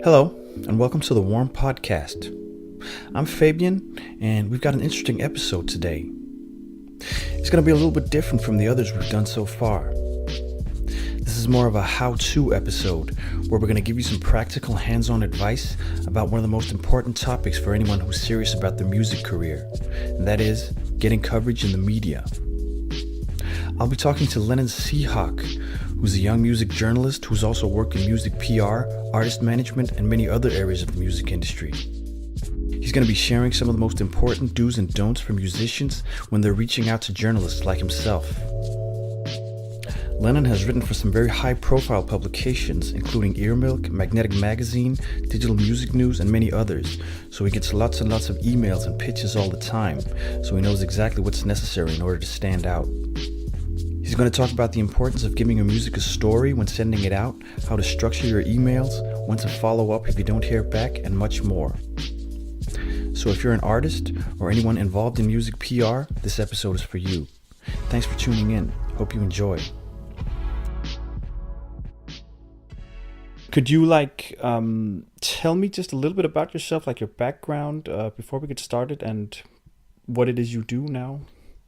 Hello, and welcome to the Warm Podcast. I'm Fabian, and we've got an interesting episode today. It's going to be a little bit different from the others we've done so far. This is more of a how-to episode, where we're going to give you some practical hands-on advice about one of the most important topics for anyone who's serious about their music career, and that is getting coverage in the media. I'll be talking to Lennon Cihak, who's a young music journalist who's also worked in music PR, artist management, and many other areas of the music industry. He's going to be sharing some of the most important do's and don'ts for musicians when they're reaching out to journalists like himself. Lennon has written for some very high-profile publications, including Earmilk, Magnetic Magazine, Digital Music News, and many others, so he gets lots and lots of emails and pitches all the time, so he knows exactly what's necessary in order to stand out. He's going to talk about the importance of giving your music a story when sending it out, how to structure your emails, when to follow up if you don't hear back, and much more. So if you're an artist or anyone involved in music PR, this episode is for you. Thanks for tuning in. Hope you enjoy. Could you tell me just a little bit about yourself, like your background, before we get started, and what it is you do now?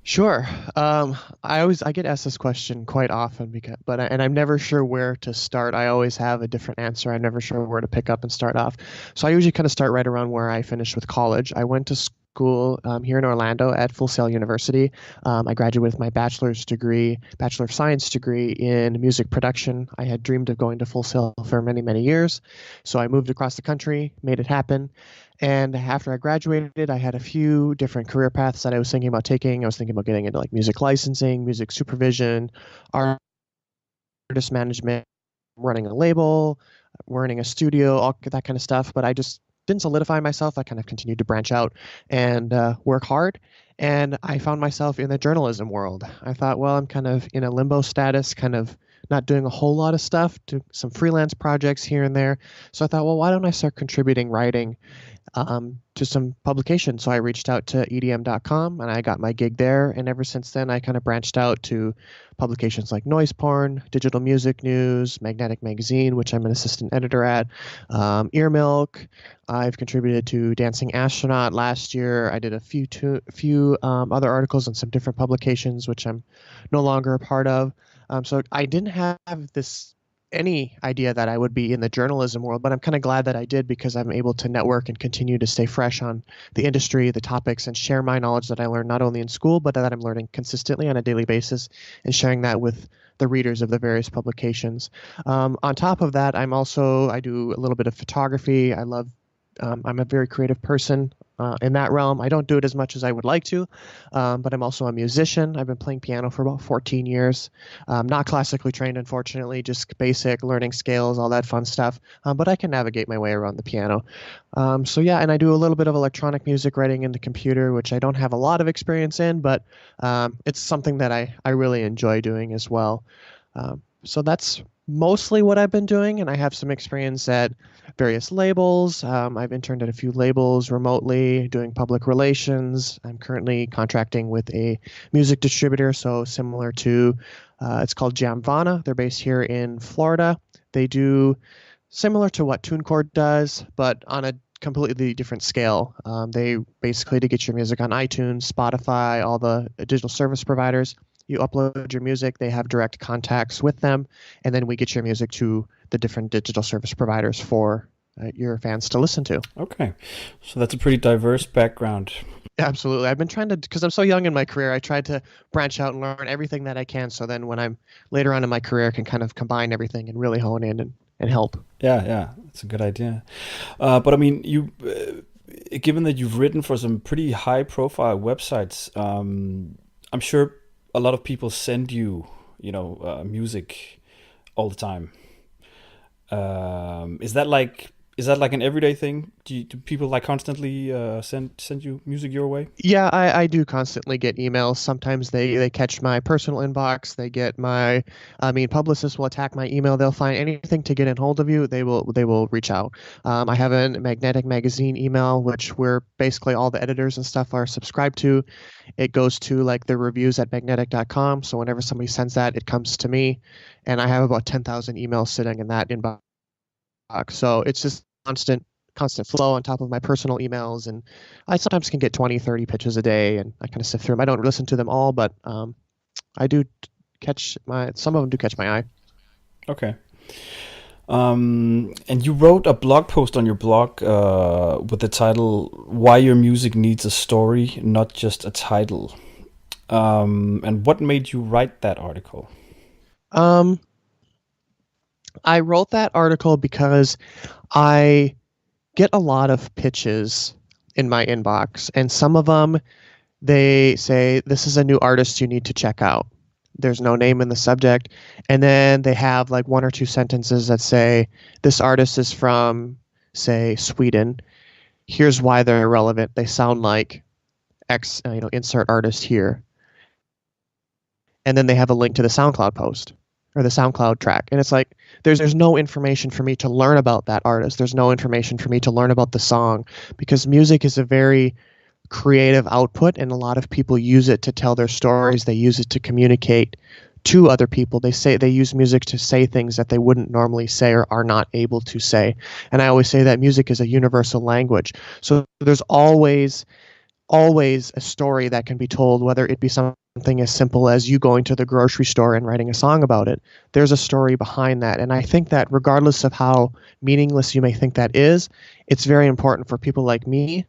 Sure. I get asked this question quite often and I'm never sure where to start. I always have a different answer. I'm never sure where to pick up and start off. So I usually kind of start right around where I finished with college. I went to school here in Orlando at Full Sail University. I graduated with my Bachelor of Science degree in music production. I had dreamed of going to Full Sail for many, many years. So I moved across the country, made it happen. And after I graduated, I had a few different career paths that I was thinking about taking. I was thinking about getting into like music licensing, music supervision, artist management, running a label, running a studio, all that kind of stuff. But I just didn't solidify myself. I kind of continued to branch out and work hard. And I found myself in the journalism world. I thought, well, I'm kind of in a limbo status, kind of not doing a whole lot of stuff, do some freelance projects here and there. So I thought, well, why don't I start contributing writing to some publications? So I reached out to EDM.com and I got my gig there. And ever since then, I kind of branched out to publications like Noise Porn, Digital Music News, Magnetic Magazine, which I'm an assistant editor at, Earmilk. I've contributed to Dancing Astronaut last year. I did a few other articles in some different publications, which I'm no longer a part of. So I didn't have any idea that I would be in the journalism world, but I'm kind of glad that I did because I'm able to network and continue to stay fresh on the industry, the topics, and share my knowledge that I learned not only in school, but that I'm learning consistently on a daily basis and sharing that with the readers of the various publications. On top of that, I do a little bit of photography. I'm a very creative person in that realm. I don't do it as much as I would like to, but I'm also a musician. I've been playing piano for about 14 years. Not classically trained, unfortunately, just basic learning scales, all that fun stuff. But I can navigate my way around the piano. And I do a little bit of electronic music writing in the computer, which I don't have a lot of experience in, but it's something that I really enjoy doing as well. So that's mostly what I've been doing, and I have some experience at various labels. I've interned at a few labels remotely, doing public relations. I'm currently contracting with a music distributor, so similar to, it's called Jamvana. They're based here in Florida. They do similar to what TuneCore does, but on a completely different scale. They basically, to get your music on iTunes, Spotify, all the digital service providers, you upload your music, they have direct contacts with them, and then we get your music to the different digital service providers for your fans to listen to. Okay, so that's a pretty diverse background. Absolutely. I've been trying to, because I'm so young in my career, I tried to branch out and learn everything that I can, so then when I'm later on in my career, I can kind of combine everything and really hone in and help. Yeah, that's a good idea. But I mean, given that you've written for some pretty high-profile websites, I'm sure a lot of people send you, music all the time. Is that like an everyday thing? Do people constantly send you music your way? Yeah, I do constantly get emails. Sometimes they catch my personal inbox. They get publicists will attack my email. They'll find anything to get in hold of you. They will reach out. I have a Magnetic Magazine email, which where basically all the editors and stuff are subscribed to. It goes to the reviews at magnetic.com. So whenever somebody sends that, it comes to me, and I have about 10,000 emails sitting in that inbox. So it's just constant constant flow on top of my personal emails, and I sometimes can get 20, 30 pitches a day, and I kind of sift through them. I don't listen to them all, but I do catch some of them do catch my eye. Okay. And you wrote a blog post on your blog with the title "Why Your Music Needs a Story, Not Just a Title." And what made you write that article? Um, I wrote that article because I get a lot of pitches in my inbox, and some of them they say, this is a new artist you need to check out. There's no name in the subject. And then they have like one or two sentences that say, this artist is from, say, Sweden. Here's why they're irrelevant. They sound like X, insert artist here. And then they have a link to the SoundCloud post or the SoundCloud track. And it's like, there's no information for me to learn about that artist. There's no information for me to learn about the song, because music is a very creative output, and a lot of people use it to tell their stories. They use it to communicate to other people. They use music to say things that they wouldn't normally say or are not able to say. And I always say that music is a universal language. So there's always a story that can be told, whether it be something as simple as you going to the grocery store and writing a song about it. There's a story behind that. And I think that regardless of how meaningless you may think that is, it's very important for people like me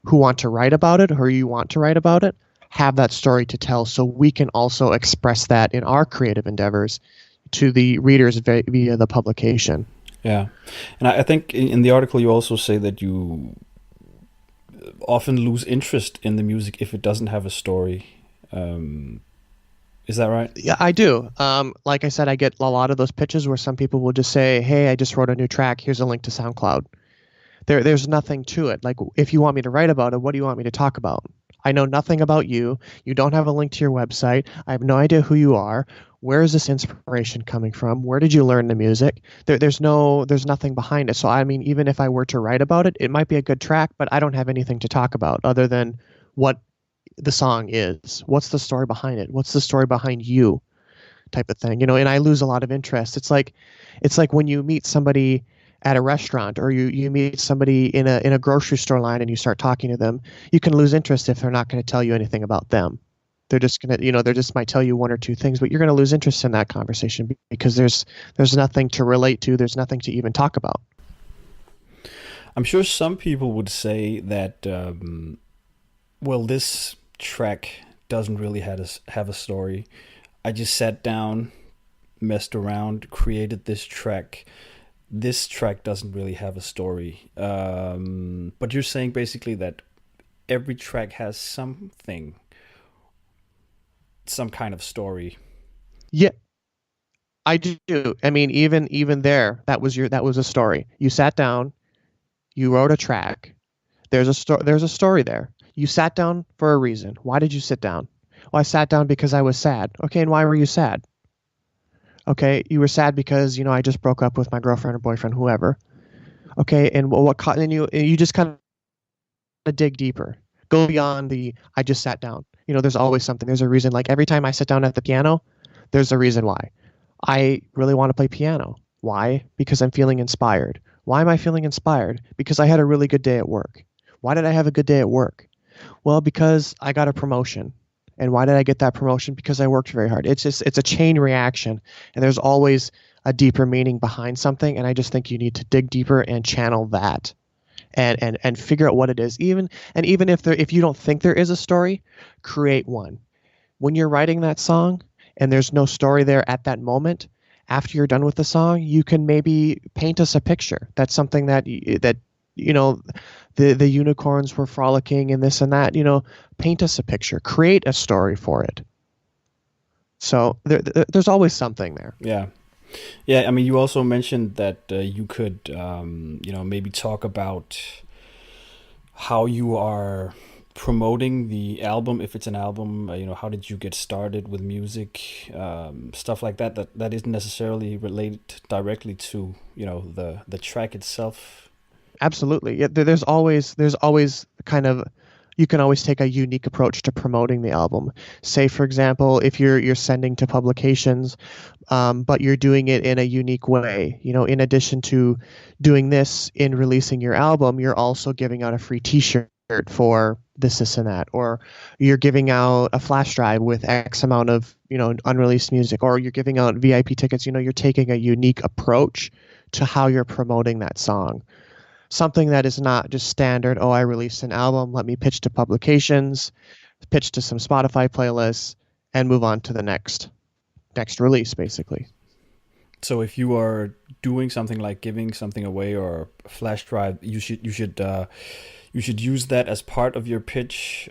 who want to write about it, or you want to write about it, have that story to tell, so we can also express that in our creative endeavors to the readers via the publication. Yeah. And I think in the article you also say that you often lose interest in the music if it doesn't have a story. Is that right? Yeah, I do. Like I said, I get a lot of those pitches where some people will just say, hey, I just wrote a new track. Here's a link to SoundCloud. There's nothing to it. Like, if you want me to write about it, what do you want me to talk about? I know nothing about you. You don't have a link to your website. I have no idea who you are. Where is this inspiration coming from? Where did you learn the music? There's nothing behind it. So, I mean, even if I were to write about it, it might be a good track, but I don't have anything to talk about other than what the song is. What's the story behind it? What's the story behind you? Type of thing, and I lose a lot of interest. It's like when you meet somebody at a restaurant, or you meet somebody in a grocery store line and you start talking to them. You can lose interest if they're not going to tell you anything about them. They're just going to, they just might tell you one or two things, but you're going to lose interest in that conversation because there's nothing to relate to. There's nothing to even talk about. I'm sure some people would say that, well, this track doesn't really have a story. I just sat down, messed around, created this track. This track doesn't really have a story. But you're saying basically that every track has something, some kind of story. Yeah, I do. I mean, even there, that was a story. You sat down, you wrote a track. There's a story there. You sat down for a reason. Why did you sit down? Well, I sat down because I was sad. Okay, and why were you sad? Okay, you were sad because, I just broke up with my girlfriend or boyfriend, whoever. Okay, and and you just kind of dig deeper. Go beyond I just sat down. There's always something. There's a reason. Like every time I sit down at the piano, there's a reason why. I really want to play piano. Why? Because I'm feeling inspired. Why am I feeling inspired? Because I had a really good day at work. Why did I have a good day at work? Well, because I got a promotion. And why did I get that promotion? Because I worked very hard. It's a chain reaction, and there's always a deeper meaning behind something. And I just think you need to dig deeper and channel that, and figure out what it is. Even if you don't think there is a story, create one. When you're writing that song and there's no story there at that moment, after you're done with the song, you can maybe paint us a picture. That's something that the unicorns were frolicking and this and that. Paint us a picture, create a story for it. So there's always something there. Yeah. I mean, you also mentioned that you could maybe talk about how you are promoting the album, if it's an album. How did you get started with music, stuff like that isn't necessarily related directly to the track itself. Absolutely. Yeah, there's always kind of you can always take a unique approach to promoting the album. Say, for example, if you're sending to publications, but you're doing it in a unique way. You know, in addition to doing this in releasing your album, you're also giving out a free T-shirt for this, and that, or you're giving out a flash drive with X amount of, unreleased music, or you're giving out VIP tickets. You know, you're taking a unique approach to how you're promoting that song. Something that is not just standard, oh, I released an album, let me pitch to publications, pitch to some Spotify playlists, and move on to the next release, basically. So if you are doing something like giving something away or a flash drive, you should use that as part of your pitch.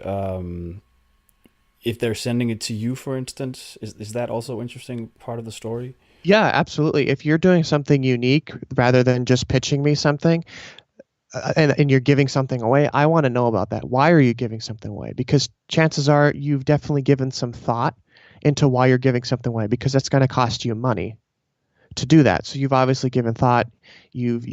If they're sending it to you, for instance, is that also interesting part of the story? Yeah, absolutely. If you're doing something unique rather than just pitching me something, and you're giving something away, I want to know about that. Why are you giving something away? Because chances are you've definitely given some thought into why you're giving something away, because that's going to cost you money to do that. So you've obviously given thought. You've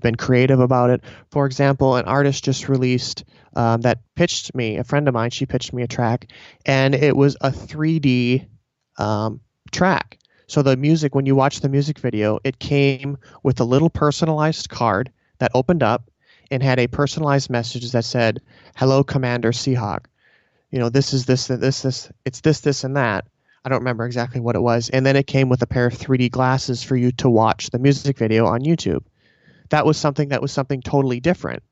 been creative about it. For example, an artist just released that pitched me, a friend of mine, she pitched me a track, and it was a 3D track. So the music, when you watch the music video, it came with a little personalized card that opened up and had a personalized message that said, "Hello, Commander Cihak. This is this, it's this, and that." I don't remember exactly what it was. And then it came with a pair of 3D glasses for you to watch the music video on YouTube. That was something totally different.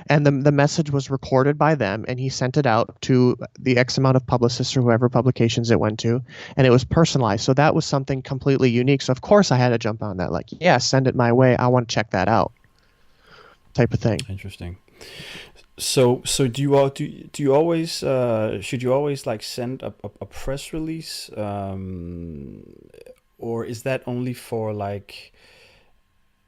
And the message was recorded by them, and he sent it out to the X amount of publicists or whoever publications it went to, and it was personalized. So that was something completely unique. So of course I had to jump on that, like, yeah, send it my way. I want to check that out, type of thing. Interesting. So do you always should you always like send a press release, or is that only for like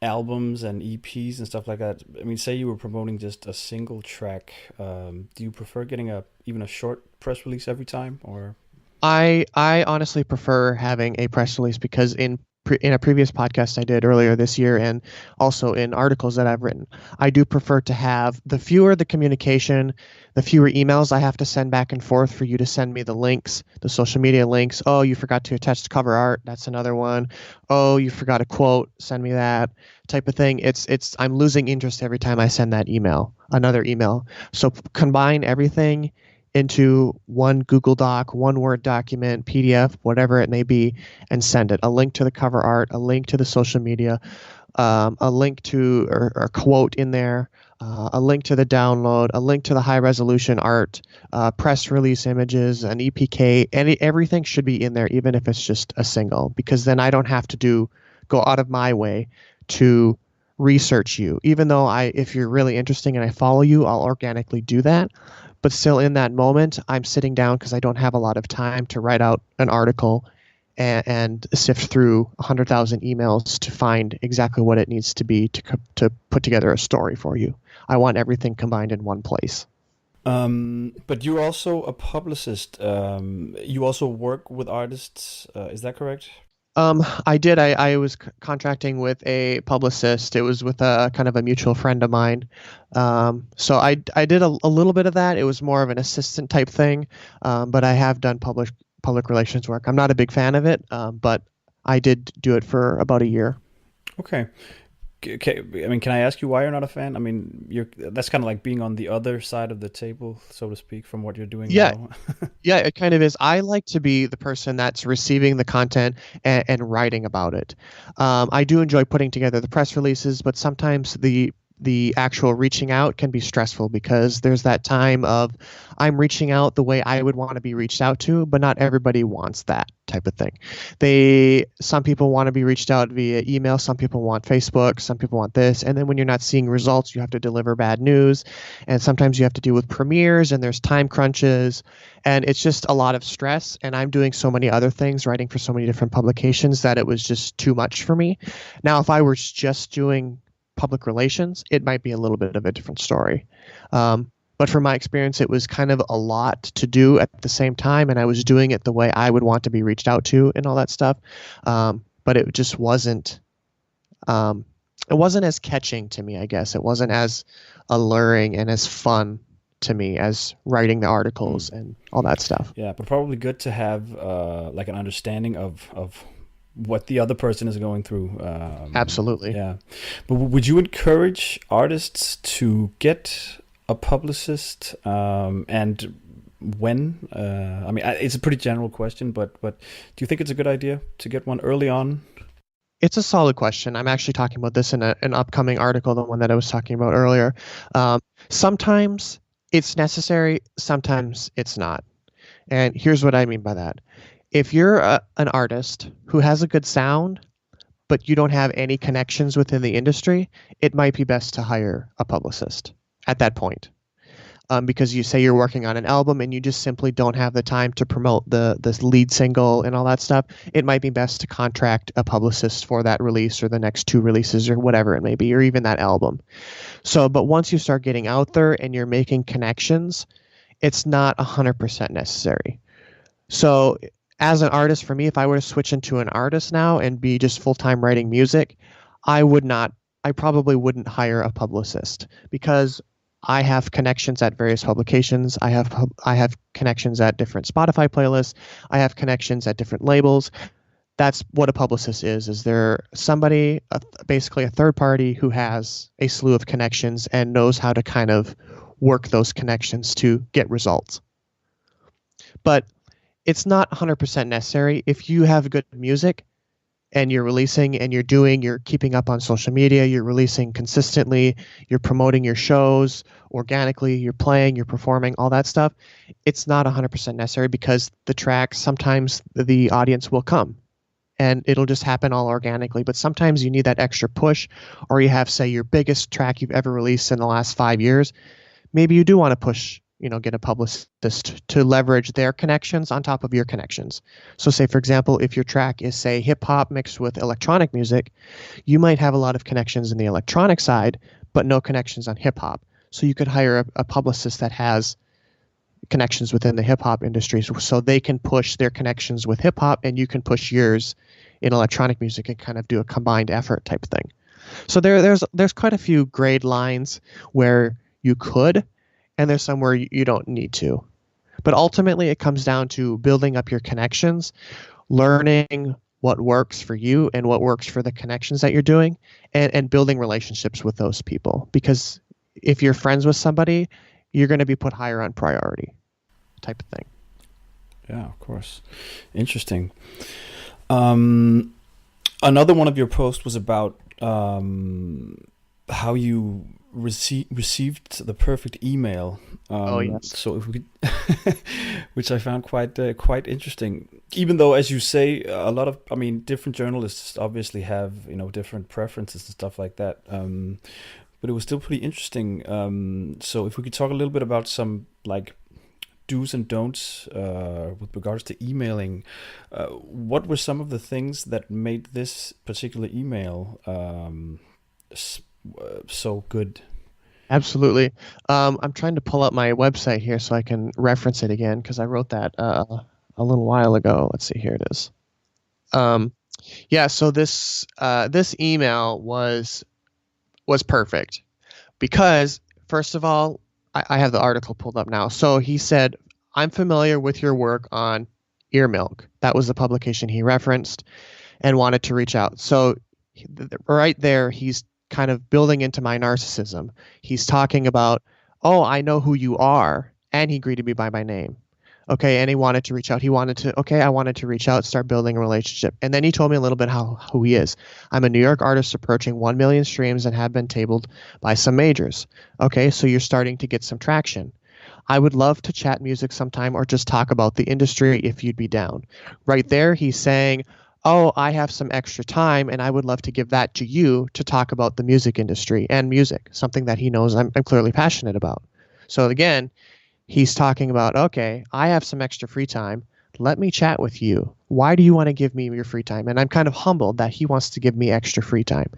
albums and EPs and stuff like that? I mean, say you were promoting just a single track, do you prefer getting even a short press release every time, or? I honestly prefer having a press release, because in a previous podcast I did earlier this year, and also in articles that I've written, I do prefer to have the fewer the communication, the fewer emails I have to send back and forth for you to send me the links, the social media links. Oh, you forgot to attach the cover art. That's another one. Oh, you forgot a quote. Send me that, type of thing. I'm losing interest every time I send that email, another email. So combine everything into one Google Doc, one Word document, PDF, whatever it may be, and send it. A link to the cover art, a link to the social media, a link to or a quote in there, a link to the download, a link to the high resolution art, press release images, an EPK. Everything should be in there, even if it's just a single, because then I don't have to go out of my way to research you. Even though if you're really interesting and I follow you, I'll organically do that. But still, in that moment, I'm sitting down because I don't have a lot of time to write out an article and sift through 100,000 emails to find exactly what it needs to be to put together a story for you. I want everything combined in one place. But you're also a publicist. You also work with artists. Is that correct? I did. I was contracting with a publicist. It was with a kind of a mutual friend of mine. So I did a little bit of that. It was more of an assistant type thing. But I have done public relations work. I'm not a big fan of it, but I did do it for about a year. Okay. Okay, I mean, can I ask you why you're not a fan? I mean, that's kind of like being on the other side of the table, so to speak, from what you're doing Yeah, now. yeah, it kind of is. I like to be the person that's receiving the content and writing about it. I do enjoy putting together the press releases, but sometimes the actual reaching out can be stressful, because there's that time of I'm reaching out the way I would want to be reached out to, but not everybody wants that type of thing. Some people want to be reached out via email, some people want Facebook, some people want this, and then when you're not seeing results, you have to deliver bad news, and sometimes you have to deal with premieres, and there's time crunches, and it's just a lot of stress, and I'm doing so many other things, writing for so many different publications, that it was just too much for me. Now, if I was just doing public relations, it might be a little bit of a different story. But from my experience, it was kind of a lot to do at the same time, and I was doing it the way I would want to be reached out to and all that stuff. But it just wasn't. It wasn't as catching to me, I guess. It wasn't as alluring and as fun to me as writing the articles and all that stuff. Yeah, but probably good to have like an understanding of what the other person is going through. Absolutely. Yeah. But would you encourage artists to get a publicist? And when? I mean, it's a pretty general question, but do you think it's a good idea to get one early on? It's a solid question. I'm actually talking about this in an upcoming article, the one that I was talking about earlier. Sometimes it's necessary, sometimes it's not. And here's what I mean by that. If you're an artist who has a good sound, but you don't have any connections within the industry, it might be best to hire a publicist at that point. Because you say you're working on an album and you just simply don't have the time to promote this lead single and all that stuff, it might be best to contract a publicist for that release or the next 2 releases or whatever it may be, or even that album. So, but once you start getting out there and you're making connections, it's not 100% necessary. So as an artist, for me, if I were to switch into an artist now and be just full-time writing music, I probably wouldn't hire a publicist, because I have connections at various publications. I have connections at different Spotify playlists. I have connections at different labels. That's what a publicist is. Is there somebody, basically a third party, who has a slew of connections and knows how to kind of work those connections to get results. But it's not 100% necessary. If you have good music and you're releasing and you're keeping up on social media, you're releasing consistently, you're promoting your shows organically, you're playing, you're performing, all that stuff, it's not 100% necessary, because the track, sometimes the audience will come and it'll just happen all organically. But sometimes you need that extra push, or you have, say, your biggest track you've ever released in the last 5 years. Maybe you do want to push, get a publicist to leverage their connections on top of your connections. So say, for example, if your track is, say, hip hop mixed with electronic music, you might have a lot of connections in the electronic side, but no connections on hip hop. So you could hire a publicist that has connections within the hip hop industry, so they can push their connections with hip hop and you can push yours in electronic music and kind of do a combined effort type thing. So there's quite a few grade lines where you could, and there's somewhere you don't need to. But ultimately, it comes down to building up your connections, learning what works for you and what works for the connections that you're doing, and building relationships with those people. Because if you're friends with somebody, you're going to be put higher on priority type of thing. Yeah, of course. Interesting. Another one of your posts was about how you received the perfect email. Oh yes. So if we could, which I found quite interesting. Even though, as you say, a lot of, different journalists obviously have different preferences and stuff like that. But it was still pretty interesting. So if we could talk a little bit about some like do's and don'ts with regards to emailing. What were some of the things that made this particular email so good? Absolutely. I'm trying to pull up my website here so I can reference it again, because I wrote that a little while ago. Let's see, here it is. So this email was perfect, because first of all, I have the article pulled up now. So he said, "I'm familiar with your work on Earmilk." That was the publication he referenced and wanted to reach out. So right there, he's kind of building into my narcissism. He's talking about, "Oh, I know who you are," and he greeted me by my name. Okay, and he wanted to reach out. I wanted to reach out, start building a relationship. And then he told me a little bit who he is. "I'm a New York artist approaching 1 million streams and have been tabled by some majors." Okay, so you're starting to get some traction. "I would love to chat music sometime or just talk about the industry if you'd be down." Right there, he's saying, "Oh, I have some extra time and I would love to give that to you to talk about the music industry and music," something that he knows I'm clearly passionate about. So again, he's talking about, okay, I have some extra free time. Let me chat with you. Why do you want to give me your free time? And I'm kind of humbled that he wants to give me extra free time.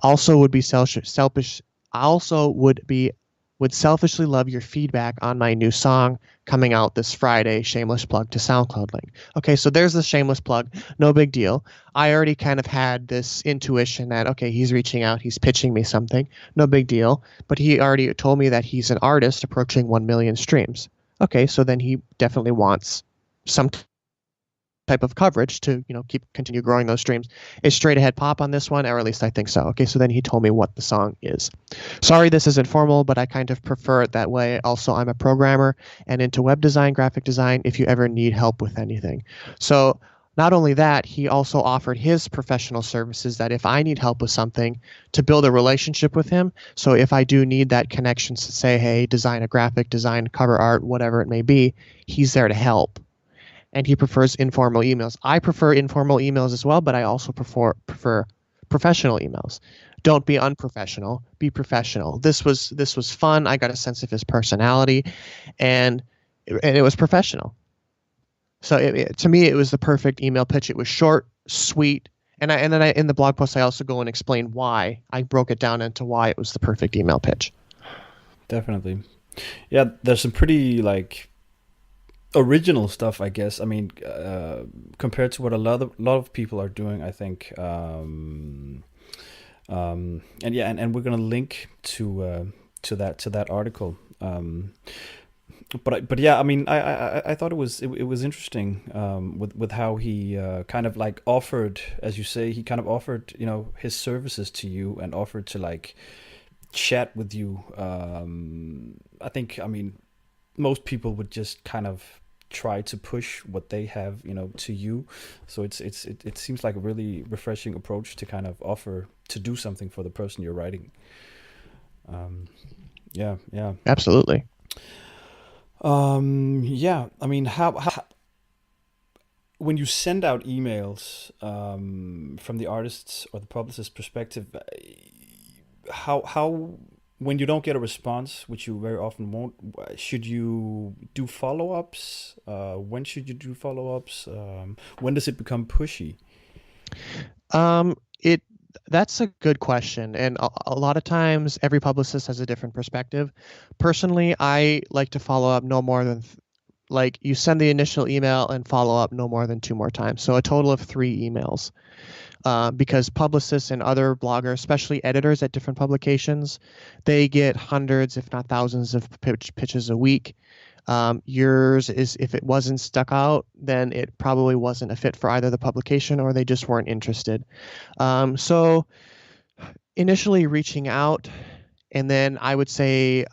Also would be selfish. Also would be Would selfishly love your feedback on my new song coming out this Friday. Shameless plug to SoundCloud link. Okay, so there's the shameless plug. No big deal. I already kind of had this intuition that, okay, he's reaching out, he's pitching me something. No big deal. But he already told me that he's an artist approaching 1 million streams. Okay, so then he definitely wants some type of coverage to continue growing those streams. Is straight ahead pop on this one, or at least I think so. Okay, so then he told me what the song is. Sorry this is informal, but I kind of prefer it that way. Also, I'm a programmer and into web design, graphic design, if you ever need help with anything. So not only that, he also offered his professional services, that if I need help with something, to build a relationship with him. So if I do need that connection to say, hey, design a graphic, design cover art, whatever it may be, he's there to help. And he prefers informal emails. I prefer informal emails as well, but I also prefer professional emails. Don't be unprofessional. Be professional. This was fun. I got a sense of his personality, and it was professional. So to me, it was the perfect email pitch. It was short, sweet, and then in the blog post I also go and explain why. I broke it down into why it was the perfect email pitch. Definitely. Yeah, there's some pretty like original stuff, I guess. I mean, compared to what a lot of people are doing, I think. And yeah, and we're gonna link to that article. But yeah, I mean, I thought it was interesting, with how he kind of like offered, as you say, he kind of offered, his services to you and offered to like chat with you. I think, I mean, most people would just kind of try to push what they have, to you. So it seems like a really refreshing approach to kind of offer to do something for the person you're writing. Yeah. Absolutely. Yeah, I mean, how when you send out emails, from the artist's or the publicist's perspective, how when you don't get a response, which you very often won't, should you do follow-ups? When should you do follow-ups? When does it become pushy? It That's a good question, and a lot of times every publicist has a different perspective. Personally, I like to follow up no more than like you send the initial email and follow up no more than 2 more times, so a total of 3 emails. Because publicists and other bloggers, especially editors at different publications, they get hundreds, if not thousands, of pitches a week. Yours is, if it wasn't stuck out, then it probably wasn't a fit for either the publication or they just weren't interested. So initially reaching out, and then I would say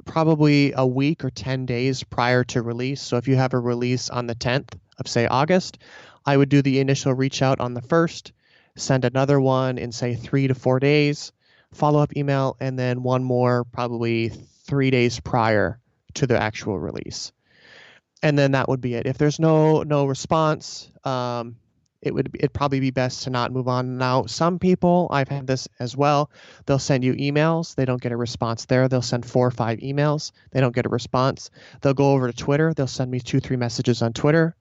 probably a week or 10 days prior to release. So if you have a release on the 10th of, say, August, I would do the initial reach out on the 1st, send another one in, say, 3 to 4 days, follow-up email, and then one more probably 3 days prior to the actual release. And then that would be it. If there's no response, it'd probably be best to not move on. Now, some people, I've had this as well, they'll send you emails, they don't get a response there. They'll send 4 or 5 emails, they don't get a response. They'll go over to Twitter, they'll send me 2-3 messages on Twitter.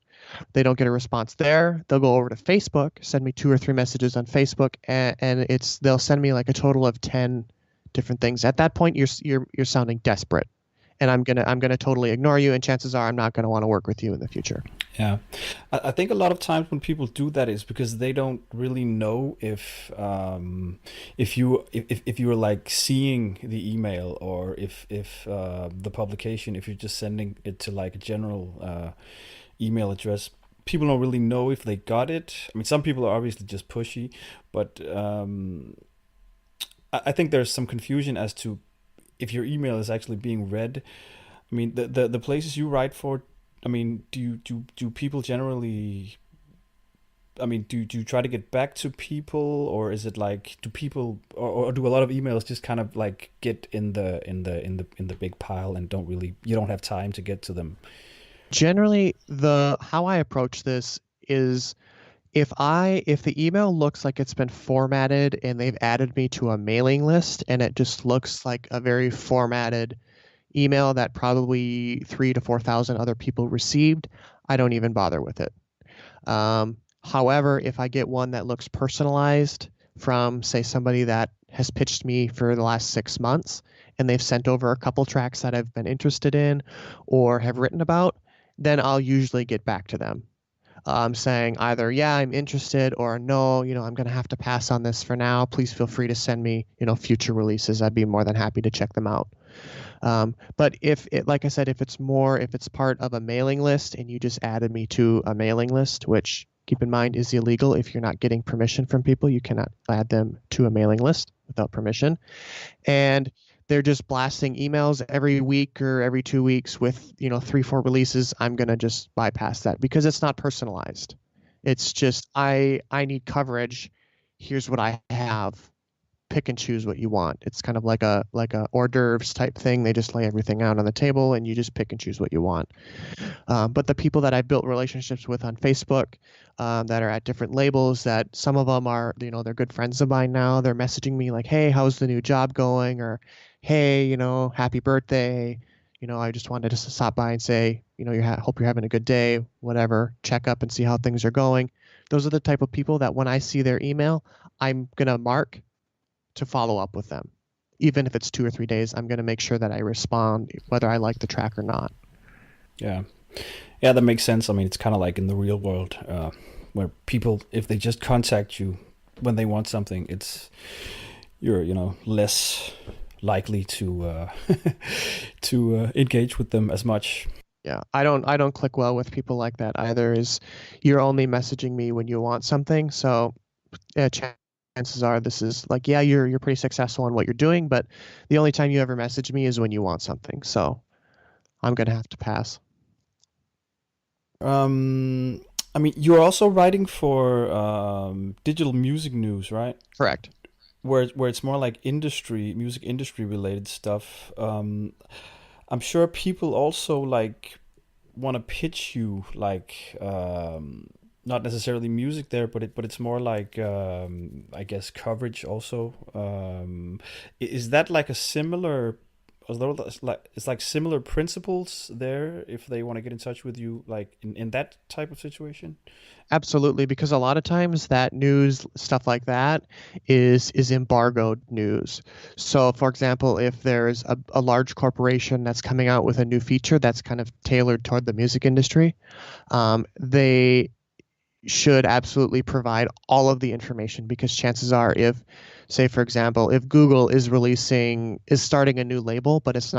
They don't get a response there. They'll go over to Facebook, send me 2 or 3 messages on Facebook, and they'll send me like a total of 10 different things. At that point, you're sounding desperate, and I'm gonna totally ignore you, and chances are I'm not gonna want to work with you in the future. Yeah, I think a lot of times when people do that is because they don't really know if you're like seeing the email, or if the publication, if you're just sending it to like a general email address. People don't really know if they got it. I mean, some people are obviously just pushy, but I think there's some confusion as to if your email is actually being read. I mean, the places you write for, I mean, do people generally, I mean, do you try to get back to people, or is it like, do people, or do a lot of emails just kind of like get in the big pile and you don't have time to get to them? Generally, how I approach this is, if the email looks like it's been formatted and they've added me to a mailing list and it just looks like a very formatted email that probably 3,000 to 4,000 other people received, I don't even bother with it. However, if I get one that looks personalized from, say, somebody that has pitched me for the last 6 months, and they've sent over a couple tracks that I've been interested in or have written about, then I'll usually get back to them, saying either, yeah, I'm interested, or no, I'm going to have to pass on this for now. Please feel free to send me, future releases. I'd be more than happy to check them out. But if it, like I said, if it's part of a mailing list and you just added me to a mailing list, which keep in mind is illegal. If you're not getting permission from people, you cannot add them to a mailing list without permission. And they're just blasting emails every week or every 2 weeks with, 3-4 releases. I'm going to just bypass that because it's not personalized. It's just, I need coverage. Here's what I have. Pick and choose what you want. It's kind of like a hors d'oeuvres type thing. They just lay everything out on the table and you just pick and choose what you want. But the people that I've built relationships with on Facebook, that are at different labels, that some of them are, they're good friends of mine now. They're messaging me like, hey, how's the new job going? Or, hey, happy birthday. I just wanted to stop by and say, hope you're having a good day, whatever, check up and see how things are going. Those are the type of people that when I see their email, I'm going to mark to follow up with them. Even if it's 2 or 3 days, I'm going to make sure that I respond whether I like the track or not. Yeah, that makes sense. I mean, it's kind of like in the real world, where people, if they just contact you when they want something, you're less likely to to engage with them as much. Yeah, I don't click well with people like that either. Is you're only messaging me when you want something, so chances are this is like, yeah, you're pretty successful in what you're doing, but the only time you ever message me is when you want something. So I'm gonna have to pass. I mean, you're also writing for digital music news, right? Correct. Where it's more like music industry related stuff. I'm sure people also like want to pitch you like not necessarily music there, but it's more like I guess coverage also. Is that like a similar? It's like similar principles there if they want to get in touch with you like in that type of situation? Absolutely, because a lot of times that news stuff like that is embargoed news. So, for example, if there's a large corporation that's coming out with a new feature that's kind of tailored toward the music industry, they should absolutely provide all of the information, because chances are, if, say, for example, if Google is starting a new label, but it's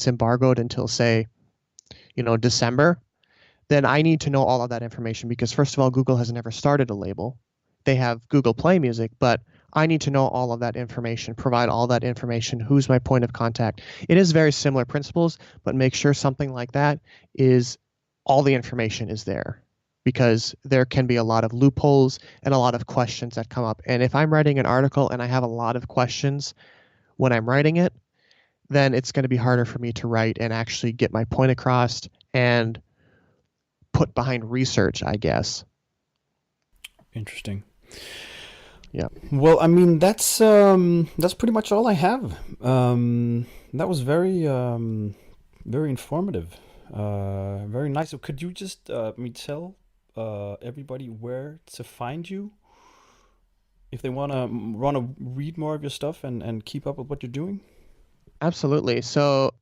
embargoed until, say, December, then I need to know all of that information, because first of all, Google has never started a label. They have Google Play Music, but I need to know all of that information, provide all that information. Who's my point of contact? It is very similar principles, but make sure something like that is all the information is there, because there can be a lot of loopholes and a lot of questions that come up. And if I'm writing an article and I have a lot of questions when I'm writing it, then it's going to be harder for me to write and actually get my point across and put behind research, I guess. Interesting. Yeah. Well, I mean, that's pretty much all I have. That was very informative. Very nice. So could you just tell everybody where to find you if they wanna read more of your stuff and keep up with what you're doing? Absolutely. So,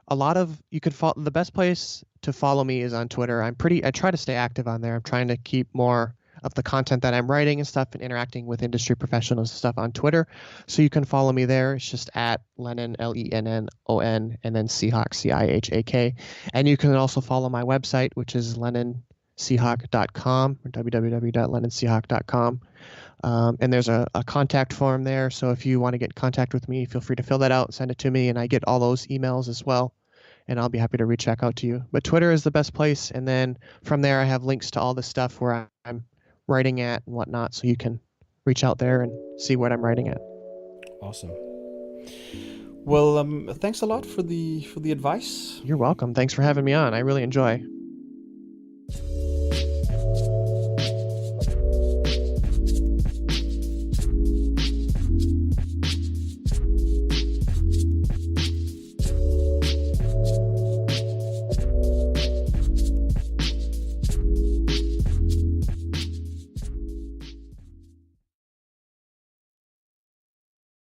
a lot of you could follow. The best place to follow me is on Twitter. I try to stay active on there. I'm trying to keep more of the content that I'm writing and stuff and interacting with industry professionals and stuff on Twitter. So you can follow me there. It's just at Lennon, Lennon, and then Cihak, Cihak. And you can also follow my website, which is LennonCihak.com, or www.LennonCihak.com. And there's a contact form there. So if you want to get in contact with me, feel free to fill that out and send it to me. And I get all those emails as well. And I'll be happy to reach back out to you. But Twitter is the best place. And then from there, I have links to all the stuff where I'm writing at and whatnot. So you can reach out there and see what I'm writing at. Awesome. Well, thanks a lot for the advice. You're welcome. Thanks for having me on. I really enjoy.